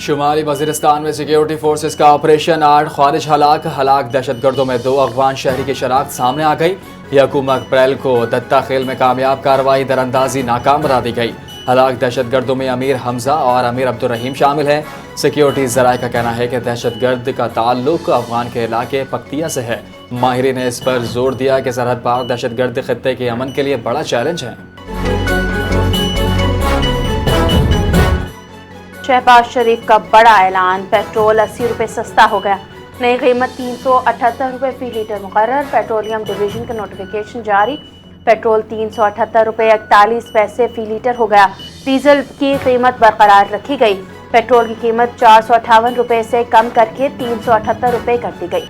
شمالی وزیرستان میں security forces کا آپریشن 8 خارج ہلاک دہشت گردوں میں 2 افغان شہری کی شناخت سامنے آ گئی۔ یکم اپریل کو دتا خیل میں کامیاب کارروائی در اندازی ناکام بنا دی گئی۔ ہلاک دہشت گردوں میں امیر حمزہ اور امیر عبدالرحیم شامل ہیں۔ سیکیورٹی ذرائع کا کہنا ہے کہ دہشت گرد کا تعلق افغان کے علاقے پکتیا سے ہے۔ ماہرین نے اس پر زور دیا کہ سرحد پار دہشت گرد خطے کے امن کے لیے بڑا چیلنج ہے۔ شہباز شریف کا بڑا اعلان، پیٹرول 80 روپے سستا ہو گیا، نئی قیمت 378 روپے فی لیٹر مقرر۔ پیٹرولیم ڈویژن کا نوٹیفیکیشن جاری، پیٹرول 378 روپے 41 پیسے فی لیٹر ہو گیا۔ ڈیزل کی قیمت برقرار رکھی گئی، پیٹرول کی قیمت 458 روپے سے کم کر کے 378 روپے کر دی گئی۔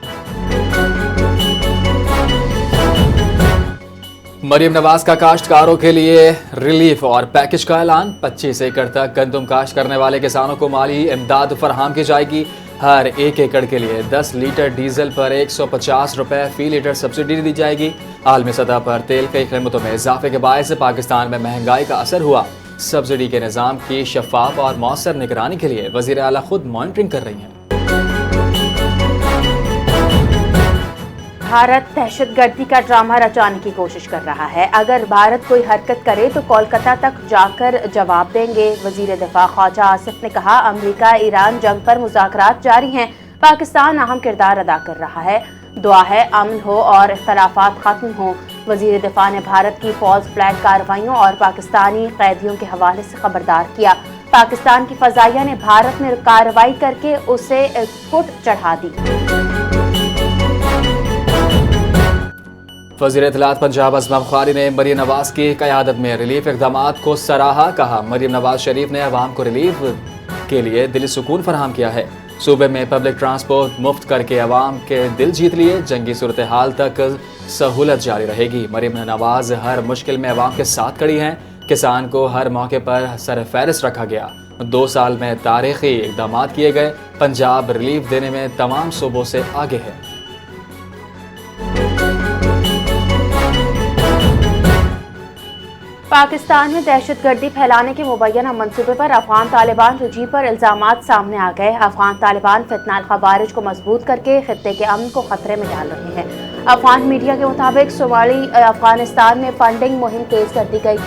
مریم نواز کا کاشتکاروں کے لیے ریلیف اور پیکج کا اعلان، 25 ایکڑ تک گندم کاشت کرنے والے کسانوں کو مالی امداد فراہم کی جائے گی۔ ہر 1 ایکڑ کے لیے 10 لیٹر ڈیزل پر 150 روپے فی لیٹر سبسڈی دی جائے گی۔ عالمی سطح پر تیل کی قیمتوں میں اضافے کے باعث پاکستان میں مہنگائی کا اثر ہوا۔ سبسڈی کے نظام کی شفاف اور مؤثر نگرانی کے لیے وزیر اعلیٰ خود مانیٹرنگ کر رہی ہیں۔ بھارت دہشت گردی کا ڈرامہ رچانے کی کوشش کر رہا ہے، اگر بھارت کوئی حرکت کرے تو کولکتہ تک جا کر جواب دیں گے۔ وزیر دفاع خواجہ آصف نے کہا، امریکہ ایران جنگ پر مذاکرات جاری ہیں، پاکستان اہم کردار ادا کر رہا ہے، دعا ہے امن ہو اور اختلافات ختم ہوں۔ وزیر دفاع نے بھارت کی فالس فلیگ کارروائیوں اور پاکستانی قیدیوں کے حوالے سے خبردار کیا۔ پاکستان کی فضائیہ نے بھارت میں کارروائی کر کے اسے فٹ چڑھا دی۔ وزیر اطلاعات پنجاب اسما بخاری نے مریم نواز کی قیادت میں ریلیف اقدامات کو سراہا، کہا مریم نواز شریف نے عوام کو ریلیف کے لیے دلی سکون فراہم کیا ہے۔ صوبے میں پبلک ٹرانسپورٹ مفت کر کے عوام کے دل جیت لیے، جنگی صورتحال تک سہولت جاری رہے گی۔ مریم نواز ہر مشکل میں عوام کے ساتھ کھڑی ہیں، کسان کو ہر موقع پر سر فہرست رکھا گیا۔ 2 سال میں تاریخی اقدامات کیے گئے، پنجاب ریلیف دینے میں تمام صوبوں سے آگے ہے۔ پاکستان میں دہشت گردی پھیلانے کے مبینہ منصوبے پر افغان طالبان رجوع پر الزامات سامنے آ گئے۔ افغان طالبان فتنہ الخوارج کو مضبوط کر کے خطے کے امن کو خطرے میں ڈال رہے ہیں۔ افغان میڈیا کے مطابق شمالی افغانستان میں فنڈنگ مہم تیز کر دی گئی،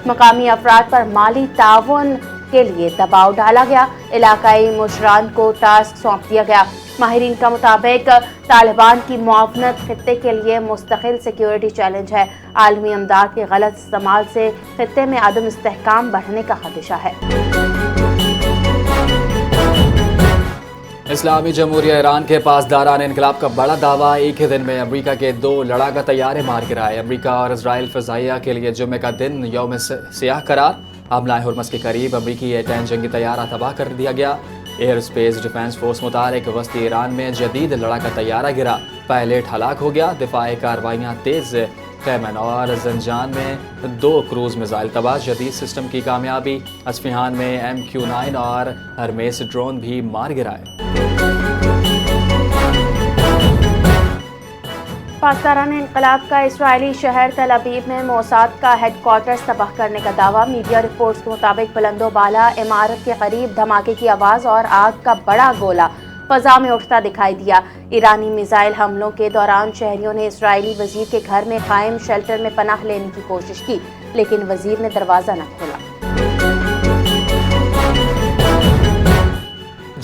مقامی افراد پر مالی تعاون کے لیے دباؤ ڈالا گیا، علاقائی مشران کو ٹاسک سونپ دیا گیا۔ ماہرین کا مطابق طالبان کی معاونت خطے کے لیے مستقل سیکیورٹی چیلنج ہے۔ عالمی امداد کے غلط استعمال سے خطے میں عدم استحکام بڑھنے کا خدشہ ہے۔ اسلامی جمہوریہ ایران کے پاسداران انقلاب کا بڑا دعویٰ، ایک ہی دن میں امریکہ کے 2 لڑاکا طیارے مار گرائے۔ امریکہ اور اسرائیل فضائیہ کے لیے جمعے کا دن یوم سیاہ قرار۔ حملہ ہرمز کے قریب امریکی A-10 جنگی طیارہ تباہ کر دیا گیا۔ ایئر اسپیس ڈیفنس فورس متحرک وسطی ایران میں جدید لڑاکا طیارہ گرا، پائلٹ ہلاک ہو گیا۔ دفاعی کارروائیاں تیز، خیمن اور زنجان میں 2 کروز میزائل تباہ، جدید سسٹم کی کامیابی۔ اصفہان میں MQ-9 اور ہرمیس ڈرون بھی مار گرائے۔ پاسداران انقلاب کا اسرائیلی شہر تل ابیب میں موساد کا ہیڈ کوارٹرز تباہ کرنے کا دعویٰ۔ میڈیا رپورٹس کے مطابق بلند و بالا عمارت کے قریب دھماکے کی آواز اور آگ کا بڑا گولہ فضا میں اٹھتا دکھائی دیا۔ ایرانی میزائل حملوں کے دوران شہریوں نے اسرائیلی وزیر کے گھر میں قائم شیلٹر میں پناہ لینے کی کوشش کی، لیکن وزیر نے دروازہ نہ کھولا۔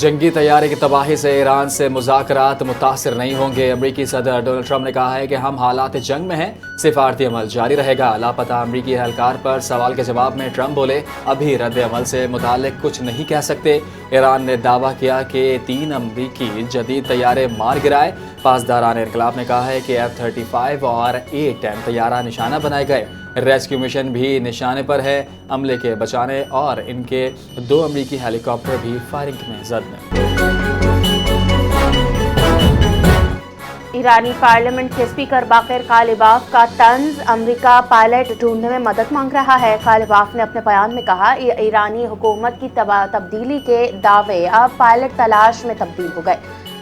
جنگی طیارے کی تباہی سے ایران سے مذاکرات متاثر نہیں ہوں گے۔ امریکی صدر ڈونلڈ ٹرمپ نے کہا ہے کہ ہم حالات جنگ میں ہیں، سفارتی عمل جاری رہے گا۔ لاپتہ امریکی اہلکار پر سوال کے جواب میں ٹرمپ بولے، ابھی رد عمل سے متعلق کچھ نہیں کہہ سکتے۔ ایران نے دعویٰ کیا کہ 3 امریکی جدید طیارے مار گرائے۔ پاسداران انقلاب نے کہا ہے کہ F-35 اور A-10 طیارہ نشانہ بنائے گئے۔ ریسکیو مشن بھی نشانے پر ہے، عملے کے بچانے اور ان کے 2 امریکی ہیلی کاپٹر بھی فائرنگ میں زد میں۔ ایرانی پارلیمنٹ کے اسپیکر باقر غالباف کا طنز، امریکہ پائلٹ ڈھونڈنے میں مدد مانگ رہا ہے۔ غالباف نے اپنے بیان میں کہا، ایرانی حکومت کی تبدیلی کے دعوے اب پائلٹ تلاش میں تبدیل ہو گئے۔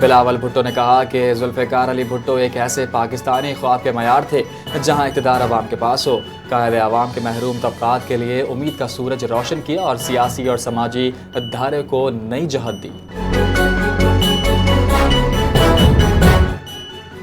بلاول بھٹو نے کہا کہ ذوالفقار علی بھٹو ایک ایسے پاکستانی خواب کے معیار تھے جہاں اقتدار عوام کے پاس ہو. قائد عوام کے محروم طبقات کے لیے امید کا سورج روشن کیا اور سیاسی اور سماجی دھارے کو نئی جہت دی.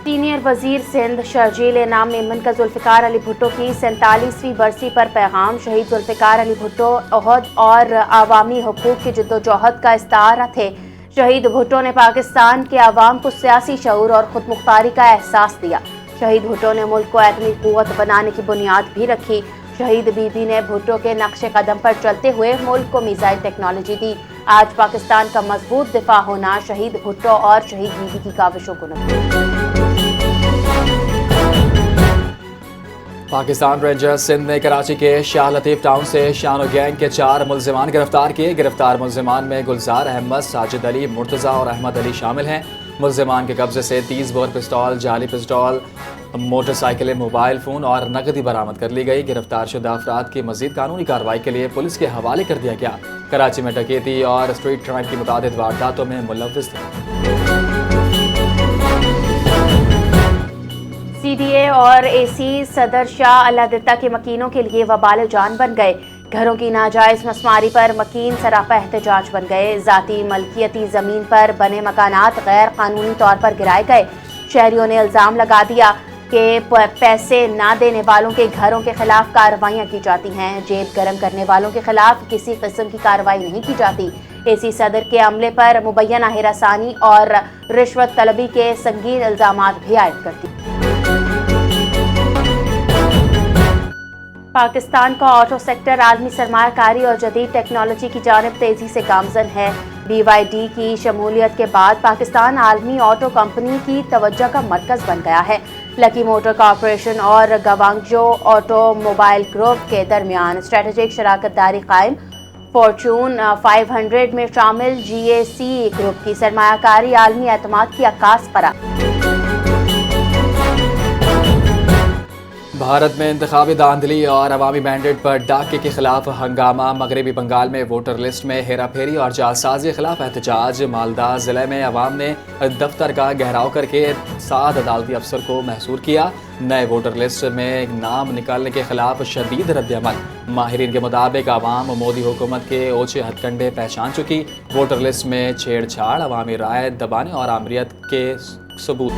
سینئر وزیر سندھ شرجیل انعام میمن کا ذوالفقار علی بھٹو کی 47ویں برسی پر پیغام. شہید ذوالفقار علی بھٹو عہد اور عوامی حقوق کی جدوجہد کا استعارہ تھے. شہید بھٹو نے پاکستان کے عوام کو سیاسی شعور اور خود مختاری کا احساس دیا. شہید بھٹو نے ملک کو ایٹمی قوت بنانے کی بنیاد بھی رکھی. شہید بی بی نے بھٹو کے نقش قدم پر چلتے ہوئے ملک کو میزائل ٹیکنالوجی دی. آج پاکستان کا مضبوط دفاع ہونا شہید بھٹو اور شہید بی بی کی کاوشوں کو نمایاں. پاکستان رینجرز سندھ نے کراچی کے شاہ لطیف ٹاؤن سے شانو گینگ کے 4 ملزمان گرفتار کیے. گرفتار ملزمان میں گلزار احمد، ساجد علی، مرتضیٰ اور احمد علی شامل ہیں. ملزمان کے قبضے سے 30 بور پستول، جعلی پستول، موٹر سائیکلیں، موبائل فون اور نقدی برآمد کر لی گئی. گرفتار شدہ افراد کی مزید قانونی کارروائی کے لیے پولیس کے حوالے کر دیا گیا. کراچی میں ڈکیتی اور اسٹریٹ کرائم کی متعدد وارداتوں میں ملوث تھے. سی ڈی اے اور اے سی صدر شاہ اللہ دتہ کے مکینوں کے لیے وبال جان بن گئے. گھروں کی ناجائز مسماری پر مکین سراپا احتجاج بن گئے. ذاتی ملکیتی زمین پر بنے مکانات غیر قانونی طور پر گرائے گئے. شہریوں نے الزام لگا دیا کہ پیسے نہ دینے والوں کے گھروں کے خلاف کارروائیاں کی جاتی ہیں. جیب گرم کرنے والوں کے خلاف کسی قسم کی کارروائی نہیں کی جاتی. اے سی صدر کے عملے پر مبینہ ہراسانی اور رشوت طلبی کے سنگین الزامات بھی عائد کرتی. پاکستان کا آٹو سیکٹر عالمی سرمایہ کاری اور جدید ٹیکنالوجی کی جانب تیزی سے گامزن ہے. بی وائی ڈی کی شمولیت کے بعد پاکستان عالمی آٹو کمپنی کی توجہ کا مرکز بن گیا ہے. لکی موٹر کارپوریشن اور گوانگجو آٹو موبائل گروپ کے درمیان اسٹریٹجک شراکت داری قائم. فارچون 500 میں شامل جی اے سی گروپ کی سرمایہ کاری عالمی اعتماد کی عکاس قرار. بھارت میں انتخابی دھاندلی اور عوامی مینڈیٹ پر ڈاکے کے خلاف ہنگامہ. مغربی بنگال میں ووٹر لسٹ میں ہیرا پھیری اور جعلسازی کے خلاف احتجاج. مالدہ ضلع میں عوام نے دفتر کا گھیراؤ کر کے 7 عدالتی افسر کو محصور کیا. نئے ووٹر لسٹ میں نام نکالنے کے خلاف شدید رد عمل. ماہرین کے مطابق عوام مودی حکومت کے اوچھے ہتھ کنڈے پہچان چکی. ووٹر لسٹ میں چھیڑ چھاڑ، عوامی رائے دبانے اور آمریت کے ثبوت.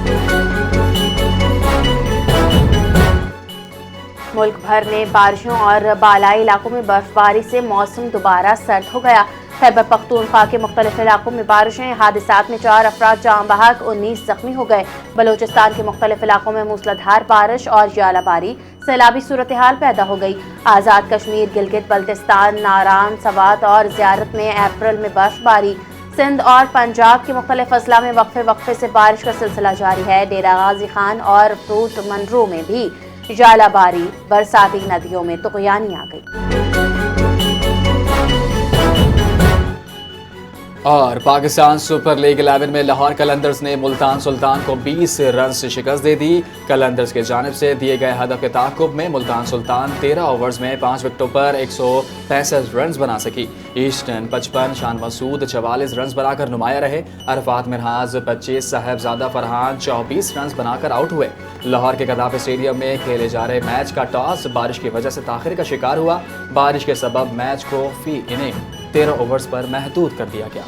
ملک بھر میں بارشوں اور بالائی علاقوں میں برف باری سے موسم دوبارہ سرد ہو گیا. خیبر پختونخوا کے مختلف علاقوں میں بارشیں. حادثات میں 4 افراد جاں بحق، 19 زخمی ہو گئے. بلوچستان کے مختلف علاقوں میں موسلادھار بارش اور ژالہ باری. سیلابی صورتحال پیدا ہو گئی. آزاد کشمیر، گلگت بلتستان، ناران، سوات اور زیارت میں اپریل میں برف باری. سندھ اور پنجاب کے مختلف اضلاع میں وقفے سے بارش کا سلسلہ جاری ہے. ڈیرہ غازی خان اور فروٹ منرو میں بھی ژالہ باری. برساتی ندیوں میں طغیانی آ گئی. اور پاکستان سپر لیگ 11 میں لاہور قلندرز نے ملتان سلطان کو 20 رنز سے شکست دے دی. قلندرز کی جانب سے دیے گئے ہدف کے تعاقب میں ملتان سلطان 13 اوورز میں 5 وکٹوں پر 165 رنز بنا سکی. ایسٹن 55، شان مسعود 44 رنز بنا کر نمایاں رہے. عرفات مرحاز 25، صاحبزادہ فرحان 24 رنز بنا کر آؤٹ ہوئے. لاہور کے قذافی اسٹیڈیم میں کھیلے جا رہے میچ کا ٹاس بارش کی وجہ سے تاخیر کا شکار ہوا. بارش کے سبب میچ کو فی اننگ 13 اوورز پر محدود کر دیا گیا.